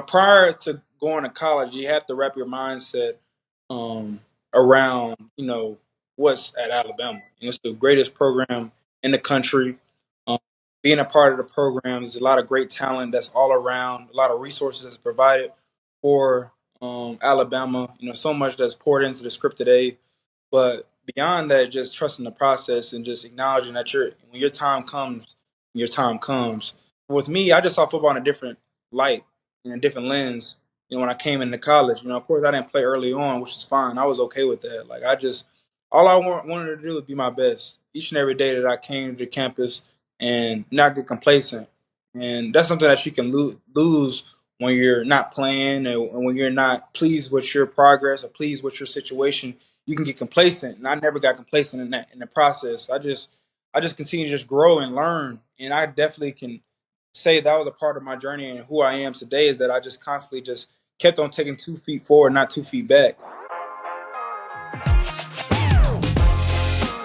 prior to going to college, you have to wrap your mindset um, around, what's at Alabama. It's the greatest program in the country. Um, Being a part of the program, there's a lot of great talent that's all around, a lot of resources that's provided for Alabama. So much that's poured into the scripted A. But beyond that, just trusting the process and just acknowledging that when your time comes, your time comes. With me, I just saw football in a different light, in a different lens. When I came into college, of course, I didn't play early on, which is fine. I was okay with that. Like all I wanted to do was be my best each and every day that I came to campus and not get complacent. And that's something that you can lose when you're not playing and when you're not pleased with your progress or pleased with your situation. You can get complacent, and I never got complacent in the process. I just continue to just grow and learn, and I definitely can say that was a part of my journey and who I am today is that I just constantly just kept on taking 2 feet forward, not 2 feet back.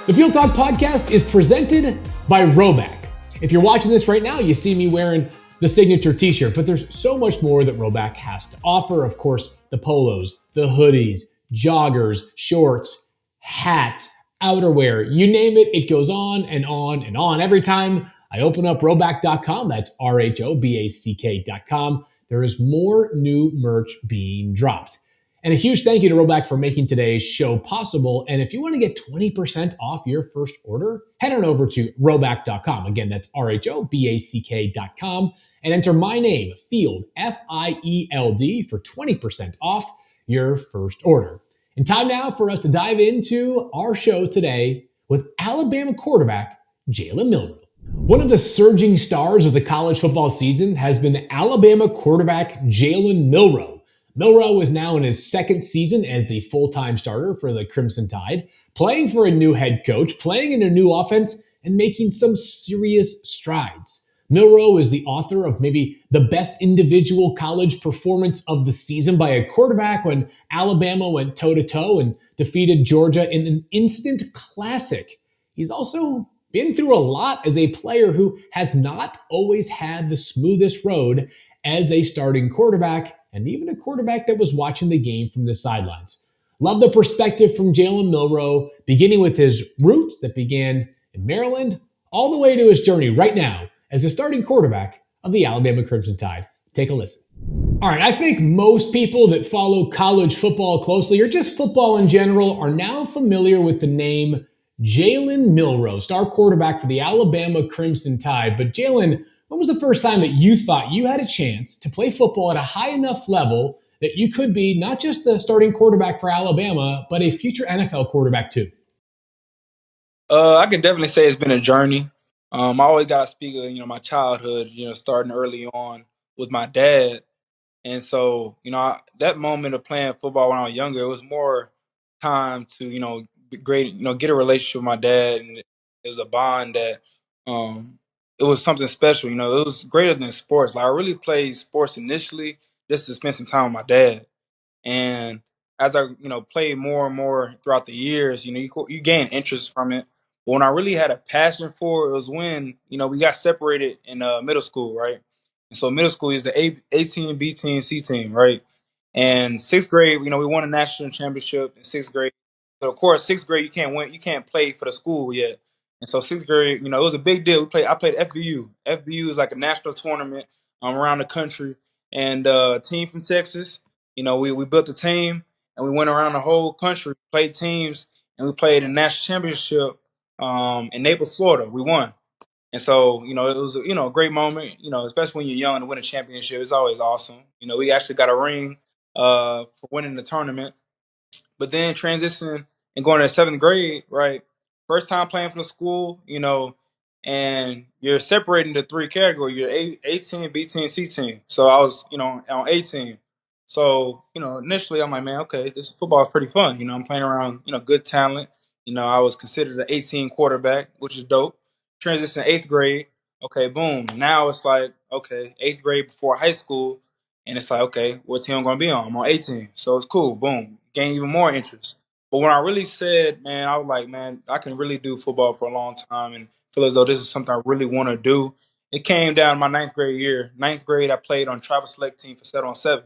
The Field Talk podcast is presented by Roback. If you're watching this right now, you see me wearing the signature t-shirt, but there's so much more that Roback has to offer. Of course, the polos, the hoodies, joggers, shorts, hats, outerwear, you name it, it goes on and on and on. Every time I open up Roback.com, that's RHOBACK.com, there is more new merch being dropped. And a huge thank you to Roback for making today's show possible. And if you want to get 20% off your first order, head on over to Roback.com. Again, that's RHOBACK.com and enter my name, Field, Field, for 20% off your first order. And time now for us to dive into our show today with Alabama quarterback Jalen Milroe. One of the surging stars of the college football season has been Alabama quarterback Jalen Milroe. Milroe is now in his second season as the full-time starter for the Crimson Tide, playing for a new head coach, playing in a new offense, and making some serious strides. Milroe is the author of maybe the best individual college performance of the season by a quarterback when Alabama went toe-to-toe and defeated Georgia in an instant classic. He's also been through a lot as a player who has not always had the smoothest road as a starting quarterback, and even a quarterback that was watching the game from the sidelines. Love the perspective from Jalen Milroe, beginning with his roots that began in Maryland, all the way to his journey right now as the starting quarterback of the Alabama Crimson Tide. Take a listen. All right, I think most people that follow college football closely, or just football in general, are now familiar with the name Jalen Milroe, star quarterback for the Alabama Crimson Tide. But Jalen, when was the first time that you thought you had a chance to play football at a high enough level that you could be not just the starting quarterback for Alabama, but a future NFL quarterback too? I can definitely say it's been a journey. I always got to speak of my childhood. Starting early on with my dad, and so that moment of playing football when I was younger, it was more time to be great. Get a relationship with my dad, and it was a bond that it was something special. It was greater than sports. Like I really played sports initially just to spend some time with my dad. And as I, played more and more throughout the years, you gain interest from it. But when I really had a passion for it was when, we got separated in middle school, right? And so middle school is the A team, B team, C team, right? And sixth grade, we won a national championship in sixth grade. So of course, sixth grade you can't win, you can't play for the school yet. And so sixth grade, it was a big deal. I played FBU. FBU is like a national tournament around the country, and a team from Texas. We built a team and we went around the whole country, played teams, and we played a national championship in Naples, Florida. We won. And so, it was, a great moment, especially when you're young to win a championship. It's always awesome. We actually got a ring for winning the tournament. But then transitioning and going to seventh grade, right? First time playing for the school, and you're separating the three categories. You're A team, B team, C team. So I was, on A team. So, initially I'm like, man, okay, this football is pretty fun. I'm playing around, good talent. I was considered an 18 quarterback, which is dope. Transition to eighth grade. Okay, boom. Now it's like, okay, eighth grade before high school. And it's like, okay, what team I'm going to be on? I'm on 18. So it's cool. Boom. Gain even more interest. But when I really said, man, I was like, man, I can really do football for a long time and feel as though this is something I really want to do. it came down my ninth grade year. Ninth grade, I played on travel select team for 7-on-7.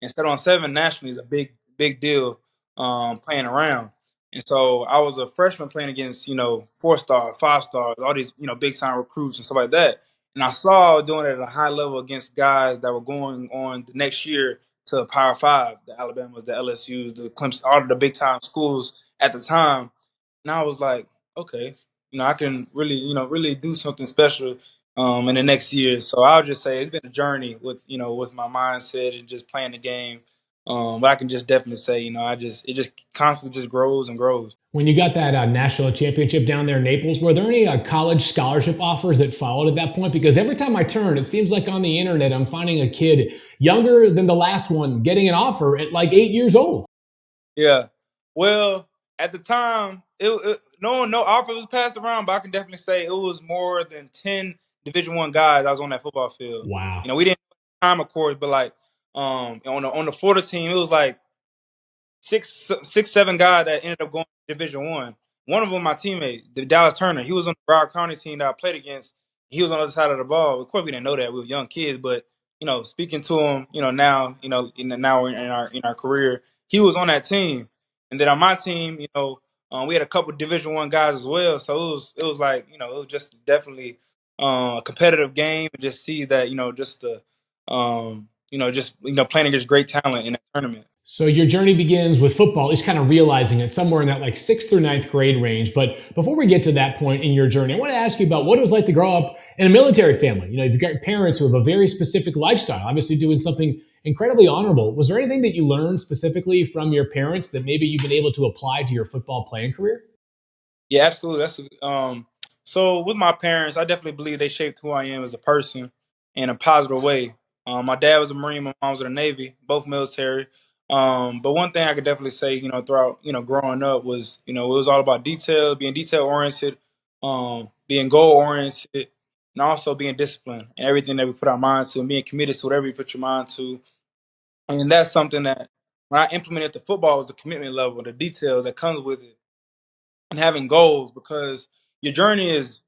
And 7-on-7 nationally is a big deal playing around. And so I was a freshman playing against, 4-star, 5-stars, all these, big time recruits and stuff like that. And I saw doing it at a high level against guys that were going on the next year to Power Five, the Alabamas, the LSUs, the Clemson, all of the big time schools at the time. And I was like, okay, I can really, really do something special in the next year. So I'll just say it's been a journey with, with my mindset and just playing the game. But I can just definitely say, it just constantly just grows and grows. When you got that national championship down there in Naples, were there any college scholarship offers that followed at that point? Because every time I turn, it seems like on the internet, I'm finding a kid younger than the last one getting an offer at like 8 years old. Yeah. Well, at the time, no offer was passed around, but I can definitely say it was more than 10 Division I guys I was on that football field. Wow. We didn't have time, of course, but like on the Florida team, it was like six, seven guys that ended up going to Division I. One of them, my teammate, the Dallas Turner, he was on the Broward County team that I played against. He was on the other side of the ball. Of course, we didn't know that we were young kids, but speaking to him, now, now in our career, he was on that team. And then on my team, we had a couple Division I guys as well. So it was like it was just definitely a competitive game, and just see that just the just playing against great talent in that tournament. So your journey begins with football, is kind of realizing it somewhere in that like sixth or ninth grade range. But before we get to that point in your journey, I want to ask you about what it was like to grow up in a military family. You've got parents who have a very specific lifestyle, obviously doing something incredibly honorable. Was there anything that you learned specifically from your parents that maybe you've been able to apply to your football playing career? Yeah, absolutely. So with my parents, I definitely believe they shaped who I am as a person in a positive way. My dad was a Marine, my mom was in the Navy, both military. But one thing I could definitely say, throughout, growing up was, it was all about detail, being detail oriented, being goal oriented, and also being disciplined and everything that we put our mind to, and being committed to whatever you put your mind to. And that's something that when I implemented the football was the commitment level, the details that comes with it, and having goals, because your journey is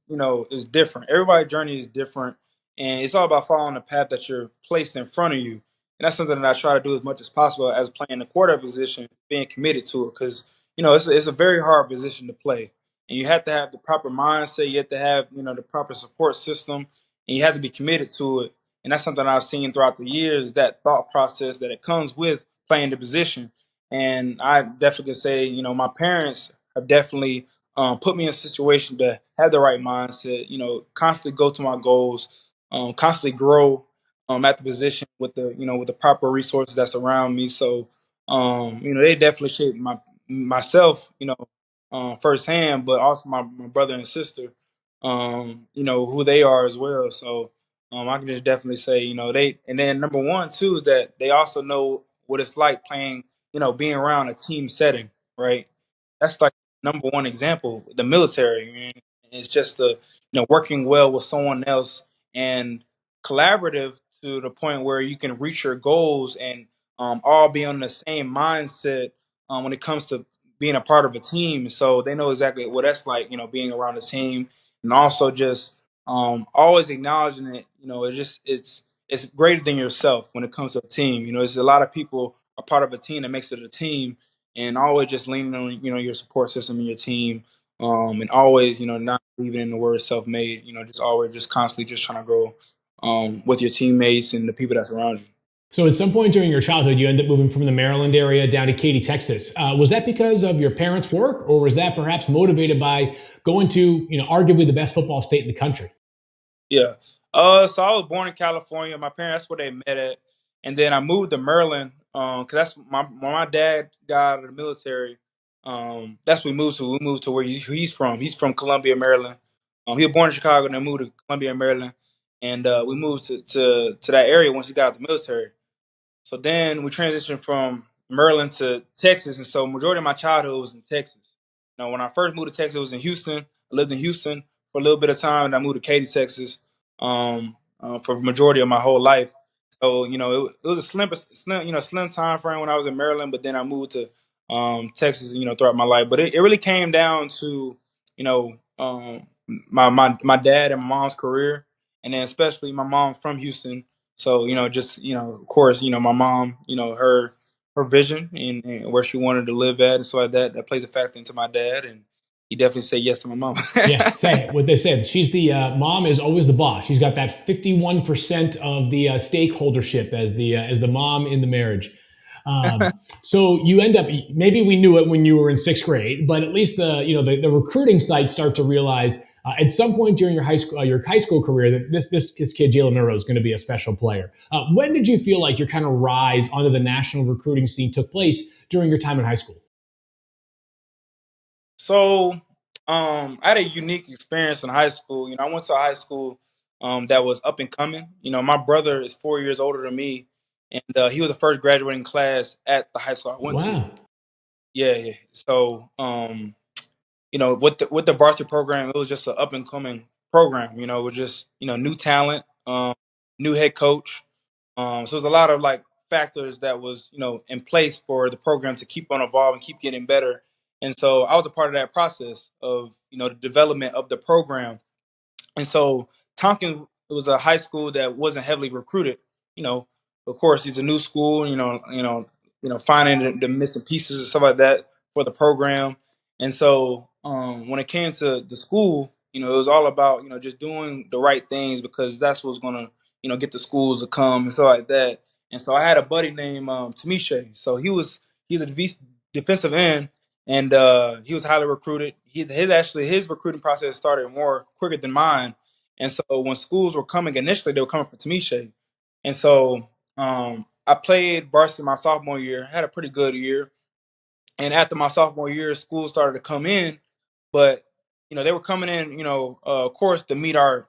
different. Everybody's journey is different, and it's all about following the path that you're placed in front of you. And that's something that I try to do as much as possible as playing the quarterback position, being committed to it, because it's a very hard position to play, and you have to have the proper mindset. You have to have the proper support system, and you have to be committed to it. And that's something I've seen throughout the years, that thought process that it comes with playing the position. And I definitely can say, my parents have definitely put me in a situation to have the right mindset, constantly go to my goals, constantly grow at the position with the proper resources that's around me. So, they definitely shaped myself, firsthand, but also my brother and sister, who they are as well. So, I can just definitely say, and then number one too is that they also know what it's like playing, being around a team setting, right? That's like number one example. The military, man, it's just the working well with someone else and collaborative to the point where you can reach your goals and all be on the same mindset when it comes to being a part of a team. So they know exactly what that's like, being around a team, and also just always acknowledging it. It's greater than yourself when it comes to a team. There's a lot of people a part of a team that makes it a team, and always just leaning on your support system and your team, and always not believing in the word self-made. Just always just constantly just trying to grow with your teammates and the people that's around you. So at some point during your childhood, you end up moving from the Maryland area down to Katy, Texas. Was that because of your parents' work, or was that perhaps motivated by going to, arguably the best football state in the country? Yeah. So I was born in California. My parents, that's where they met at, and then I moved to Maryland. Cause that's when my dad got out of the military. That's what we moved to. We moved to where he's from. He's from Columbia, Maryland. He was born in Chicago, and then moved to Columbia, Maryland, and we moved to that area once he got out of the military. So then we transitioned from Maryland to Texas, and so majority of my childhood was in Texas. When I first moved to Texas, it was in Houston. I lived in Houston for a little bit of time, and I moved to Katy, Texas, for the majority of my whole life. So it was a slim time frame when I was in Maryland, but then I moved to Texas, throughout my life. But it really came down to my dad and my mom's career, and then especially my mom from Houston. So just of course, my mom, her vision and where she wanted to live at and so like that plays a factor into my dad, and he definitely said yes to my mom. Yeah, say what they said. She's the mom is always the boss. She's got that 51% of the stakeholdership as the mom in the marriage. So you end up, maybe we knew it when you were in sixth grade, but at least the recruiting sites start to realize at some point during your high school career that this kid Jalen Milroe is going to be a special player. When did you feel like your kind of rise onto the national recruiting scene took place during your time in high school? So, I had a unique experience in high school. I went to a high school that was up and coming. My brother is 4 years older than me, and he was the first graduating class at the high school I went to. Wow. Yeah, yeah. So, with the varsity program, it was just an up and coming program. It was just new talent, new head coach. So there's a lot of like factors that was in place for the program to keep on evolving, keep getting better. And so I was a part of that process of the development of the program. And so Tonkin was a high school that wasn't heavily recruited. You know, of course, it's a new school. Finding the missing pieces and stuff like that for the program. And so when it came to the school, it was all about just doing the right things because that's what's gonna get the schools to come and stuff like that. And so I had a buddy named Tamisha. So he's a defensive end, and he was highly recruited. His recruiting process started more quicker than mine. And so when schools were coming initially, they were coming for Tamisha. And so I played varsity my sophomore year, had a pretty good year. And after my sophomore year, schools started to come in, but they were coming in, of course, to meet our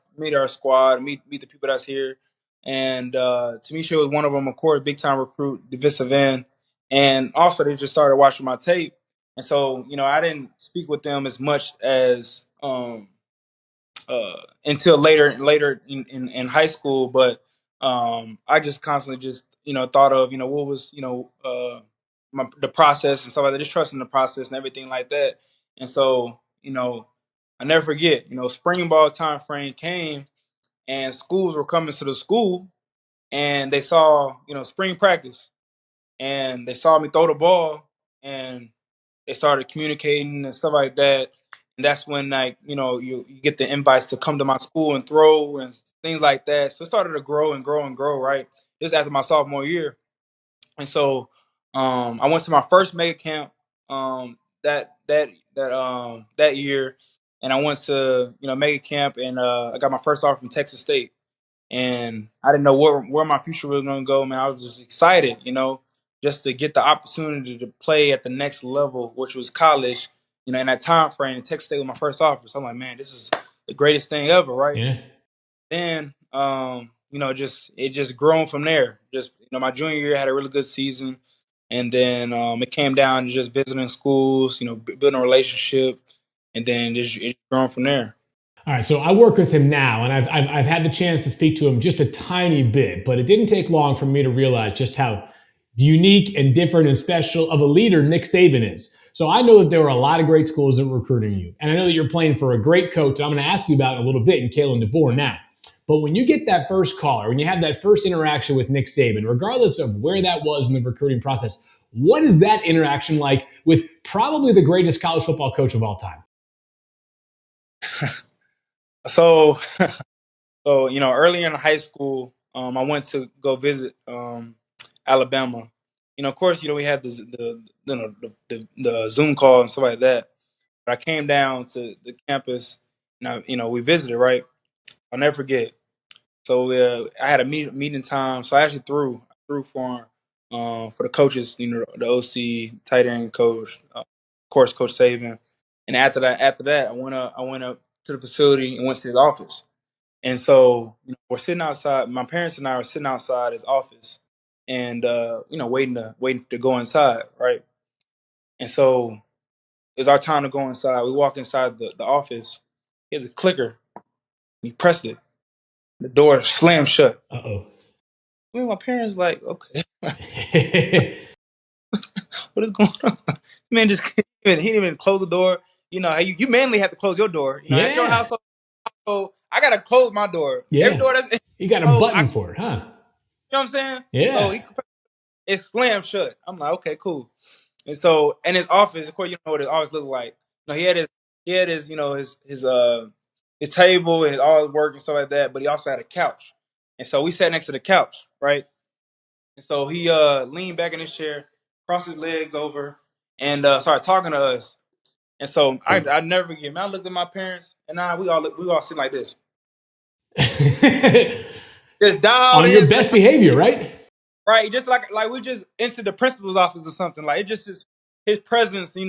squad, meet the people that's here. And Tamisha was one of them, of course, big time recruit, defensive end, and also they just started watching my tape. And so I didn't speak with them as much as until later in high school, but I just constantly just thought of what was the process and stuff like that, just trusting the process and everything like that. And so I never forget, spring ball time frame came and schools were coming to the school and they saw spring practice and they saw me throw the ball and they started communicating and stuff like that. And that's when like you get the invites to come to my school and throw and things like that. So it started to grow and grow and grow. Right, this after my sophomore year, and so I went to my first mega camp that year, and I went to mega camp and I got my first offer from Texas State, and I didn't know where my future was going to go. Man, I was just excited, just to get the opportunity to play at the next level, which was college. In that time frame, Texas State was my first offer. So I'm like, man, this is the greatest thing ever, right? Yeah. Then, it just grown from there. Just my junior year I had a really good season, and then it came down to just visiting schools, building a relationship, and then it's grown from there. All right, so I work with him now, and I've had the chance to speak to him just a tiny bit, but it didn't take long for me to realize just how unique and different and special of a leader Nick Saban is. So I know that there were a lot of great schools that were recruiting you, and I know that you're playing for a great coach. I'm going to ask you about it a little bit in Kalen DeBoer now. But when you get that first caller, when you have that first interaction with Nick Saban, regardless of where that was in the recruiting process, what is that interaction like with probably the greatest college football coach of all time? So, earlier in high school, I went to go visit Alabama. Of course, we had the Zoom call and stuff like that. But I came down to the campus, and we visited. Right, I'll never forget. So I had a meeting time. So I actually threw for the coaches, the OC, tight end coach, of course, Coach Saban. And after that, I went up to the facility and went to his office. And so we're sitting outside. My parents and I are sitting outside his office, and waiting to go inside, right? And so it's our time to go inside. We walk inside the office. He has a clicker. We pressed it. The door slammed shut. Uh-oh. My parents like, okay, what is going on? Man, he didn't even close the door. How you mainly have to close your door. At your Yeah. household, I gotta close my door. Every Yeah. door that's You got a closed, button for it, huh? you know what I'm saying? So Yeah. it's slammed shut. I'm like, okay, cool. And so in his office, of course, you know what his office looked like. You know, he had his his table and all his work and stuff like that. But he also had a couch, and so we sat next to the couch, right? And so he leaned back in his chair, crossed his legs over, and started talking to us. And so I never forget. Man, I looked at my parents, and we all sitting like this, just dialed On in your to the best behavior, right? right, just like we just entered the principal's office or something. Like it just is his presence, and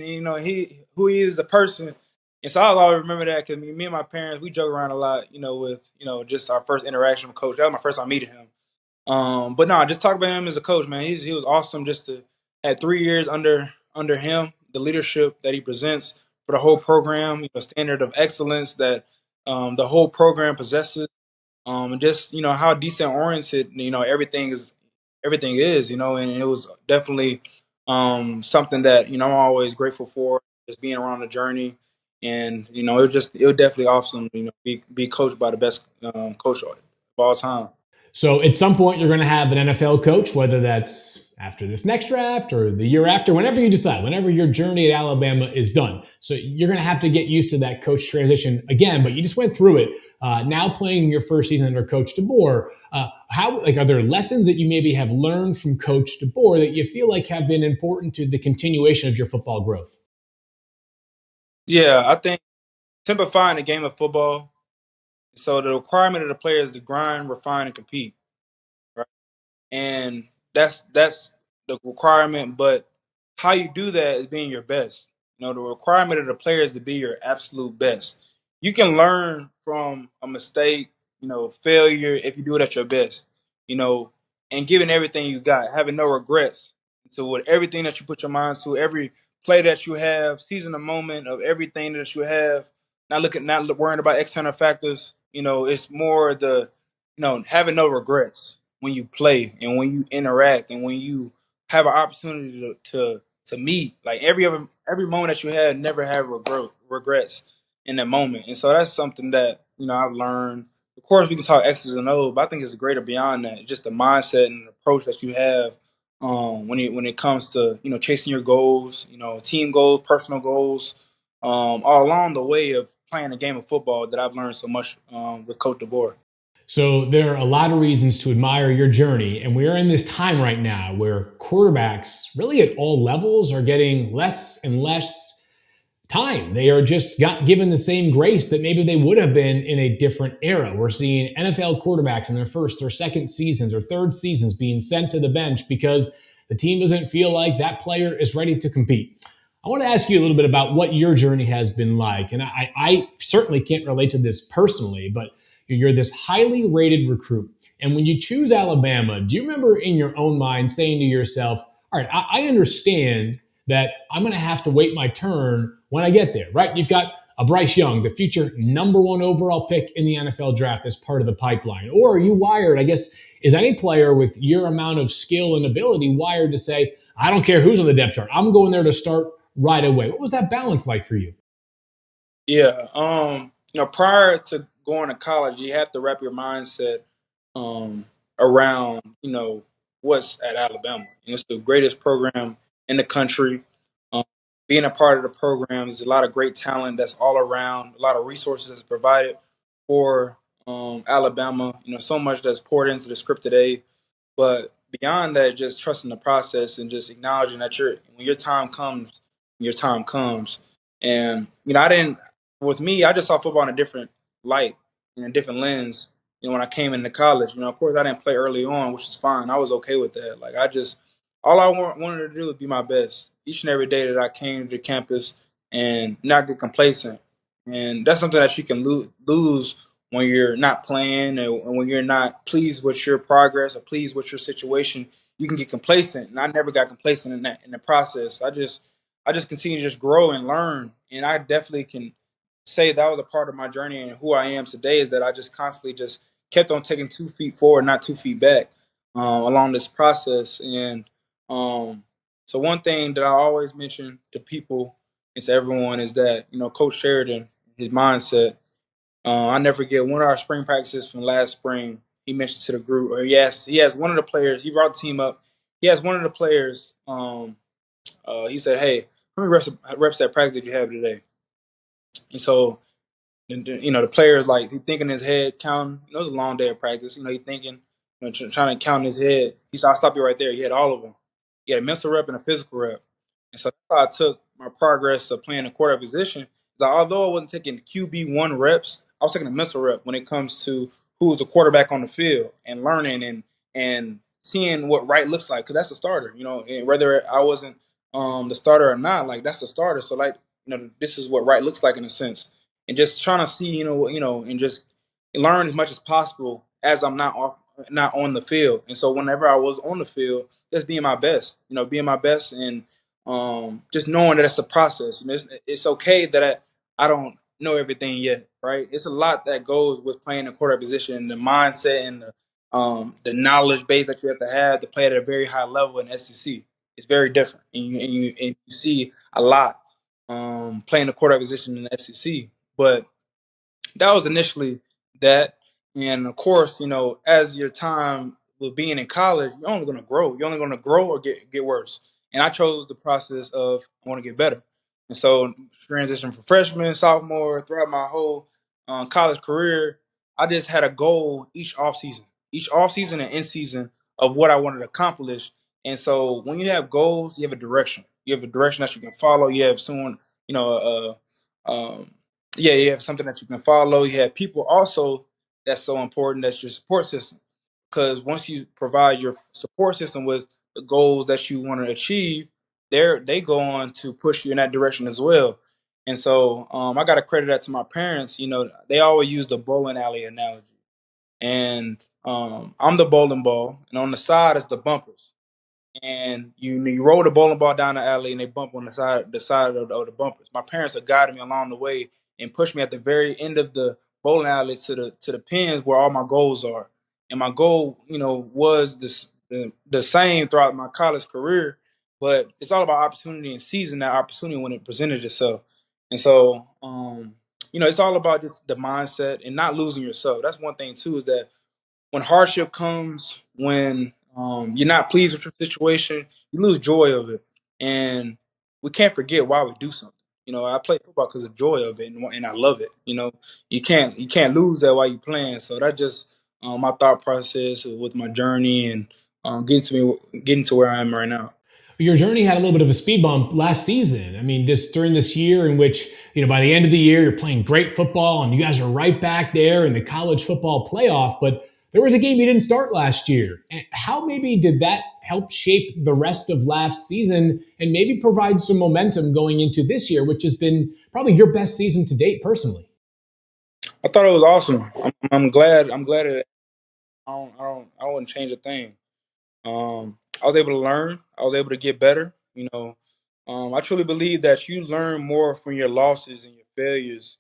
you know he who he is the person. And so I'll always remember that because me and my parents we joke around a lot, with just our first interaction with coach. That was my first time meeting him. But no, just talk about him as a coach, man. He was awesome. Just to had 3 years under him, the leadership that he presents for the whole program, standard of excellence that the whole program possesses, and just how decent oriented everything is, and it was definitely something that I'm always grateful for, just being around the journey, and it was definitely awesome, be coached by the best coach of all time. So at some point, you're going to have an NFL coach, whether that's after this next draft or the year after, whenever you decide, whenever your journey at Alabama is done. So you're going to have to get used to that coach transition again, but you just went through it. Now playing your first season under Coach DeBoer, are there lessons that you maybe have learned from Coach DeBoer that you feel like have been important to the continuation of your football growth? Yeah, I think simplifying the game of football. So the requirement of the player is to grind, refine, and compete. Right? And that's the requirement. But how you do that is being your best. The requirement of the player is to be your absolute best. You can learn from a mistake, failure if you do it at your best. You know, and giving everything you got, having no regrets. So with everything that you put your mind to, every play that you have, seizing the moment of everything that you have, not worrying about external factors. It's more having no regrets when you play and when you interact and when you have an opportunity to meet. Like every moment that you had, never have regrets in that moment. And so that's something that I've learned. Of course, we can talk X's and O's, but I think it's greater beyond that. Just the mindset and the approach that you have when it comes to chasing your goals, team goals, personal goals, all along the way of playing a game of football that I've learned so much with Coach DeBoer. So there are a lot of reasons to admire your journey. And we are in this time right now where quarterbacks, really at all levels, are getting less and less time. They are just not given the same grace that maybe they would have been in a different era. We're seeing NFL quarterbacks in their first or second seasons or third seasons being sent to the bench because the team doesn't feel like that player is ready to compete. I want to ask you a little bit about what your journey has been like. And I certainly can't relate to this personally, but you're this highly rated recruit. And when you choose Alabama, do you remember in your own mind saying to yourself, all right, I understand that I'm going to have to wait my turn when I get there, right? You've got a Bryce Young, the future number one overall pick in the NFL draft as part of the pipeline. Or are you wired, I guess, is any player with your amount of skill and ability wired to say, I don't care who's on the depth chart, I'm going there to start right away? What was that balance like for you? Yeah. Prior to going to college, you have to wrap your mindset around, what's at Alabama. It's the greatest program in the country. Um, Being a part of the program, there's a lot of great talent that's all around, a lot of resources that's provided for Alabama. So much that's poured into the script today. But beyond that, just trusting the process and just acknowledging that when your time comes. And I didn't. With me, I just saw football in a different light, in a different lens. When I came into college, of course, I didn't play early on, which is fine. I was okay with that. Like all I wanted to do was be my best each and every day that I came to campus and not get complacent. And that's something that you can lose when you're not playing and when you're not pleased with your progress or pleased with your situation. You can get complacent, and I never got complacent in the process. I just continue to just grow and learn, and I definitely can say that was a part of my journey and who I am today is that I just constantly just kept on taking 2 feet forward, not 2 feet back, along this process. And so one thing that I always mention to people and to everyone is that Coach Sheridan, his mindset. I never forget one of our spring practices from last spring. He mentioned to the group, or he has one of the players. He brought the team up. He has one of the players. He said, "Hey, how many reps at practice did you have today?" And so the player's like he thinking in his head, counting. It was a long day of practice. He thinking, trying to count in his head. He said, "I'll stop you right there." He had all of them. He had a mental rep and a physical rep. And so that's how I took my progress of playing the quarterback position. That although I wasn't taking QB1 reps, I was taking a mental rep when it comes to who's the quarterback on the field and learning and seeing what right looks like. Because that's the starter, and whether I wasn't the starter or not, like that's the starter. So like, this is what right looks like in a sense and just trying to see, and just learn as much as possible as I'm not on the field. And so whenever I was on the field, just being my best, being my best, and just knowing that it's a process. It's okay that I don't know everything yet, right? It's a lot that goes with playing the quarterback position, the mindset and the knowledge base that you have to play at a very high level in SEC. It's very different, and you see a lot playing the quarterback position in the SEC. But that was initially that. And of course, as your time with being in college, you're only going to grow. You're only going to grow or get worse. And I chose the process of I want to get better. And so transition from freshman, sophomore, throughout my whole college career, I just had a goal each off season and in season of what I wanted to accomplish. And so when you have goals, you have a direction. You have a direction that you can follow. You have someone, you know, yeah, you have something that you can follow. You have people also that's so important. That's your support system. Because once you provide your support system with the goals that you want to achieve, they go on to push you in that direction as well. And so I got to credit that to my parents. They always use the bowling alley analogy, and I'm the bowling ball, and on the side is the bumpers and you roll the bowling ball down the alley and they bump on the side of the bumpers. My parents have guided me along the way and pushed me at the very end of the bowling alley to the pins where all my goals are. And my goal, was the same throughout my college career, but it's all about opportunity and seizing that opportunity when it presented itself. And so, it's all about just the mindset and not losing yourself. That's one thing too, is that when hardship comes, when you're not pleased with your situation, you lose joy of it, and we can't forget why we do something. I play football because of joy of it, and I love it. You can't lose that while you're playing. So that just my thought process with my journey and getting to where I am right now. Your journey had a little bit of a speed bump last season. I mean, during this year in which, by the end of the year, you're playing great football and you guys are right back there in the college football playoff. But there was a game you didn't start last year. And how maybe did that help shape the rest of last season and maybe provide some momentum going into this year, which has been probably your best season to date personally? I thought it was awesome. I'm glad. I'm glad that I wouldn't change a thing. I was able to learn. I was able to get better. I truly believe that you learn more from your losses and your failures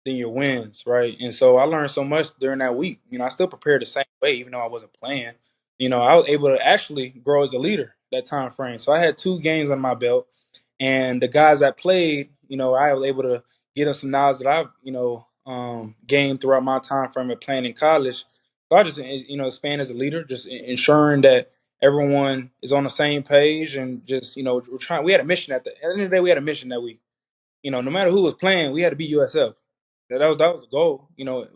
than your wins, right? And so I learned so much during that week. I still prepared the same way, even though I wasn't playing. I was able to actually grow as a leader that time frame. So I had 2 games on my belt, and the guys that played, I was able to get them some knowledge that I've, gained throughout my time frame of playing in college. So I just, expand as a leader, just ensuring that everyone is on the same page and just, we're trying. We had a mission at the end of the day. We had a mission that week. No matter who was playing, we had to beat USF. That was the goal.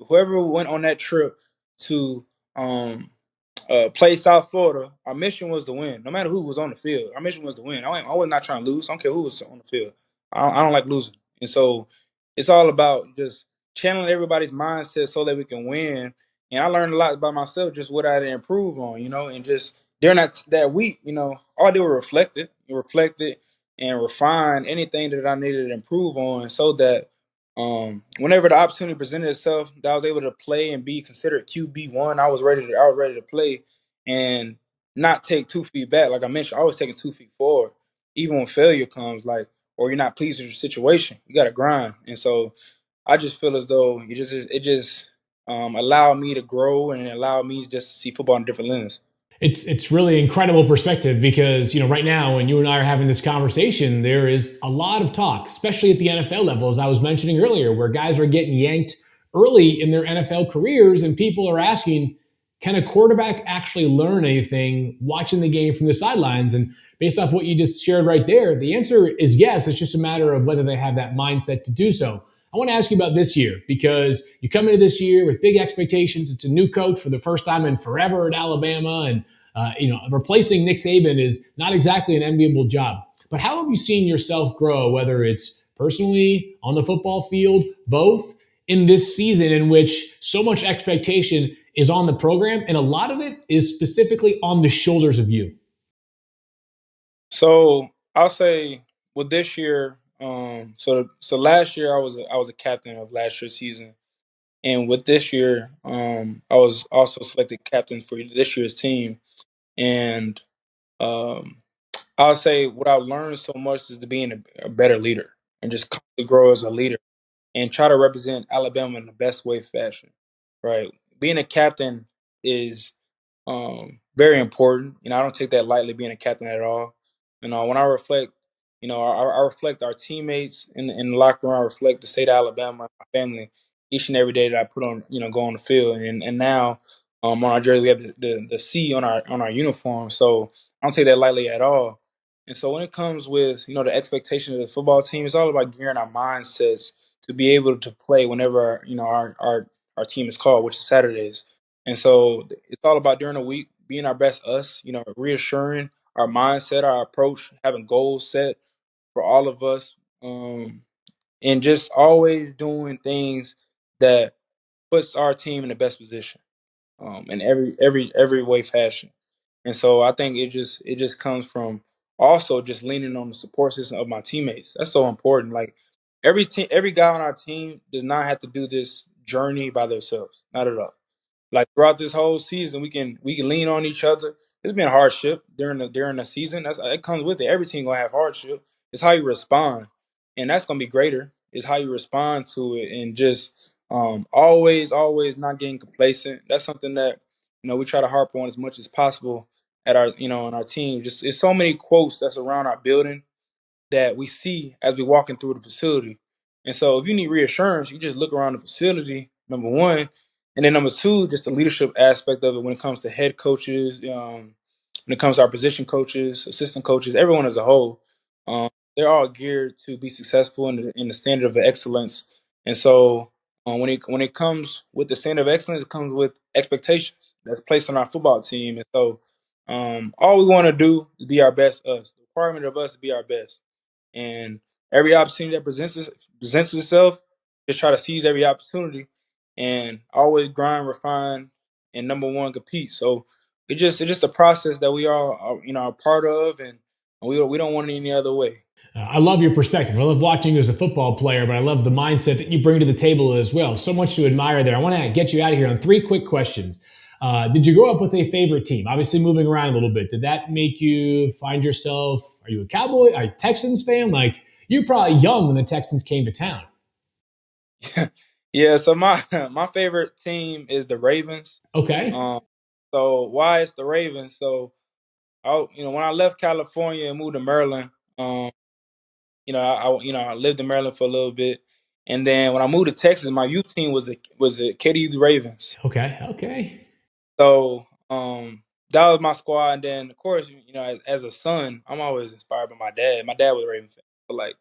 Whoever went on that trip to um, play South Florida, our mission was to win. No matter who was on the field, our mission was to win. I was not trying to lose. I don't care who was on the field. I don't like losing, and so it's all about just channeling everybody's mindset so that we can win. And I learned a lot about myself, just what I had to improve on, and just during that week, all I did was reflected, and refine anything that I needed to improve on, so that whenever the opportunity presented itself, that I was able to play and be considered QB1. I was ready to play and not take 2 feet back. Like I mentioned, I was taking 2 feet forward, even when failure comes, like or you're not pleased with your situation. You got to grind, and so I just feel as though it just allowed me to grow and it allowed me just to see football in a different lens. It's really incredible perspective because right now when you and I are having this conversation, there is a lot of talk, especially at the NFL level, as I was mentioning earlier, where guys are getting yanked early in their NFL careers, and people are asking, can a quarterback actually learn anything watching the game from the sidelines? And based off what you just shared right there, the answer is yes. It's just a matter of whether they have that mindset to do so. I want to ask you about this year because you come into this year with big expectations. It's a new coach for the first time in forever at Alabama, and replacing Nick Saban is not exactly an enviable job. But how have you seen yourself grow, whether it's personally, on the football field, both, in this season in which so much expectation is on the program and a lot of it is specifically on the shoulders of you? So I'll say with this year, so last year I was a captain of last year's season, and with this year, I was also selected captain for this year's team, and um, I'll say what I've learned so much is to being a better leader and just constantly grow as a leader and try to represent Alabama in the best way fashion. Right, being a captain is very important. I don't take that lightly being a captain at all. When I reflect, I reflect our teammates in the locker room. I reflect the state of Alabama, my family, each and every day that I put on, go on the field. And now, on our jersey, we have the C on our uniform. So I don't take that lightly at all. And so when it comes with, the expectation of the football team, it's all about gearing our mindsets to be able to play whenever, our team is called, which is Saturdays. And so it's all about during the week being our best us, reassuring our mindset, our approach, having goals set for all of us, and just always doing things that puts our team in the best position, in every way fashion. And so I think it just comes from also just leaning on the support system of my teammates. That's so important. Like every guy on our team does not have to do this journey by themselves. Not at all. Like throughout this whole season, we can lean on each other. It's been hardship during the season. It comes with it. Every team gonna have hardship. It's how you respond, and that's gonna be greater. It's how you respond to it, and just always not getting complacent. That's something that we try to harp on as much as possible at our on our team. Just it's so many quotes that's around our building that we see as we walking through the facility. And so if you need reassurance, you just look around the facility, number one. And then number two, just the leadership aspect of it when it comes to head coaches, when it comes to our position coaches, assistant coaches, everyone as a whole. Um, they're all geared to be successful in the standard of excellence. And so when it comes with the standard of excellence, it comes with expectations that's placed on our football team. And so all we want to do is be our best us. The requirement of us to be our best. And every opportunity that presents itself, just try to seize every opportunity and always grind, refine, and number one compete. So it's just a process that we all are, are part of, and we don't want it any other way. I love your perspective. I love watching you as a football player, but I love the mindset that you bring to the table as well. So much to admire there. I want to get you out of here on three quick questions. Did you grow up with a favorite team? Obviously, moving around a little bit. Did that make you find yourself? Are you a Cowboy? Are you a Texans fan? Like, you're probably young when the Texans came to town. Yeah. So my my favorite team is the Ravens. Okay. Um, so why it's the Ravens? So when I left California and moved to Maryland, I lived in Maryland for a little bit, and then when I moved to Texas, my youth team was a KD's Ravens. Okay. Okay. So that was my squad. And then of course, as a son, I'm always inspired by my dad. My dad was a Raven fan, so like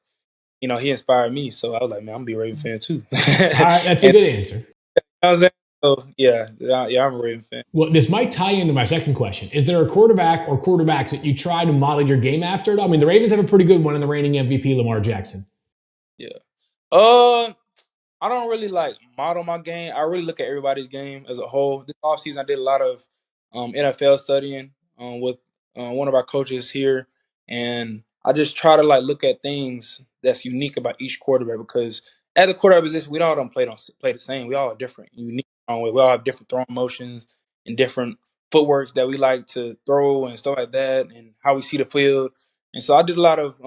he inspired me. So I was like, man, I'm gonna be a Raven fan too. All right. That's a And good answer. I was saying, so yeah, I'm a Raven fan. Well, this might tie into my second question. Is there a quarterback or quarterbacks that you try to model your game after? I mean, the Ravens have a pretty good one in the reigning MVP, Lamar Jackson. Yeah. Uh, I don't really like model my game. I really look at everybody's game as a whole. This offseason, I did a lot of NFL studying with one of our coaches here, and I just try to like look at things that's unique about each quarterback because at the quarterback position, we all don't play the same. We all are different, unique. In our own way. We all have different throwing motions and different footworks that we like to throw and stuff like that, and how we see the field. And so I did a lot of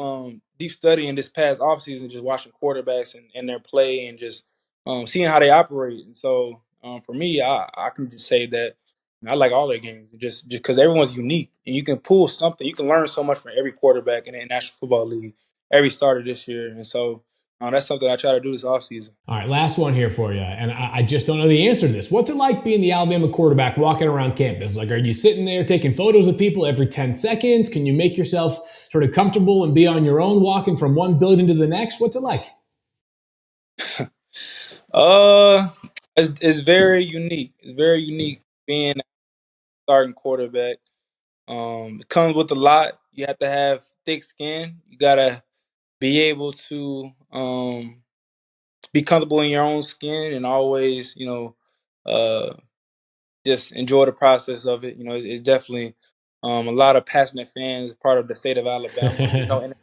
deep study in this past offseason, just watching quarterbacks and their play and just seeing how they operate. And so for me, I can just say that I like all their games just because everyone's unique and you can pull something. You can learn so much from every quarterback in the National Football League, every starter this year. And so That's something I try to do this offseason. All right, last one here for you. And I just don't know the answer to this. What's it like being the Alabama quarterback walking around campus? Like, are you sitting there taking photos of people every 10 seconds? Can you make yourself sort of comfortable and be on your own walking from one building to the next? What's it like? It's very unique. It's very unique being a starting quarterback. It comes with a lot. You have to have thick skin. You gotta be able to be comfortable in your own skin and always, uh, just enjoy the process of it. It's definitely a lot of passionate fans part of the state of Alabama.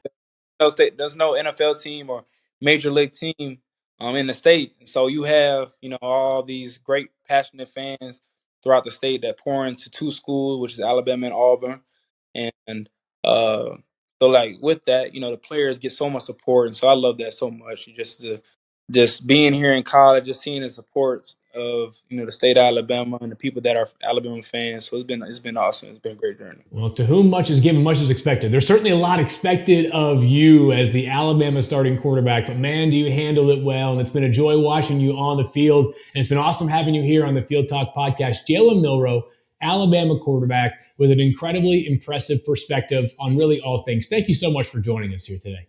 There's no NFL team or major league team in the state. And so you have, all these great passionate fans throughout the state that pour into two schools, which is Alabama and Auburn. And so like with that, the players get so much support. And so I love that so much. Just being here in college, just seeing the support of the state of Alabama and the people that are Alabama fans. So it's been awesome. It's been a great journey. Well, to whom much is given, much is expected. There's certainly a lot expected of you as the Alabama starting quarterback, but man, do you handle it well. And it's been a joy watching you on the field. And it's been awesome having you here on the Field Talk podcast. Jalen Milroe, Alabama quarterback, with an incredibly impressive perspective on really all things. Thank you so much for joining us here today.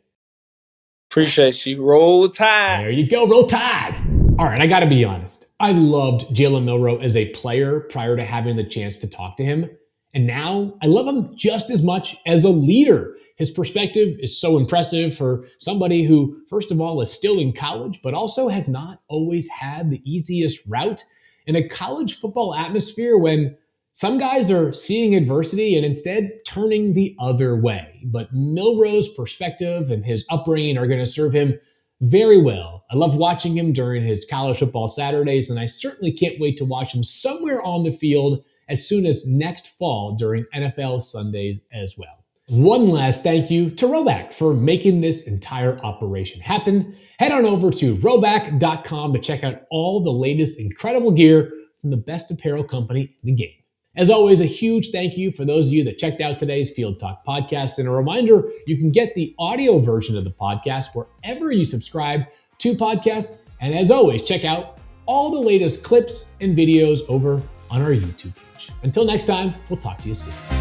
Appreciate you. Roll Tide. There you go. Roll Tide. All right, I got to be honest. I loved Jalen Milroe as a player prior to having the chance to talk to him. And now I love him just as much as a leader. His perspective is so impressive for somebody who, first of all, is still in college, but also has not always had the easiest route in a college football atmosphere when some guys are seeing adversity and instead turning the other way. But Milroe's perspective and his upbringing are going to serve him very well. I love watching him during his college football Saturdays, and I certainly can't wait to watch him somewhere on the field as soon as next fall during NFL Sundays as well. One last thank you to Roback for making this entire operation happen. Head on over to roback.com to check out all the latest incredible gear from the best apparel company in the game. As always, a huge thank you for those of you that checked out today's Field Talk podcast. And a reminder, you can get the audio version of the podcast wherever you subscribe to podcasts. And as always, check out all the latest clips and videos over on our YouTube page. Until next time, we'll talk to you soon.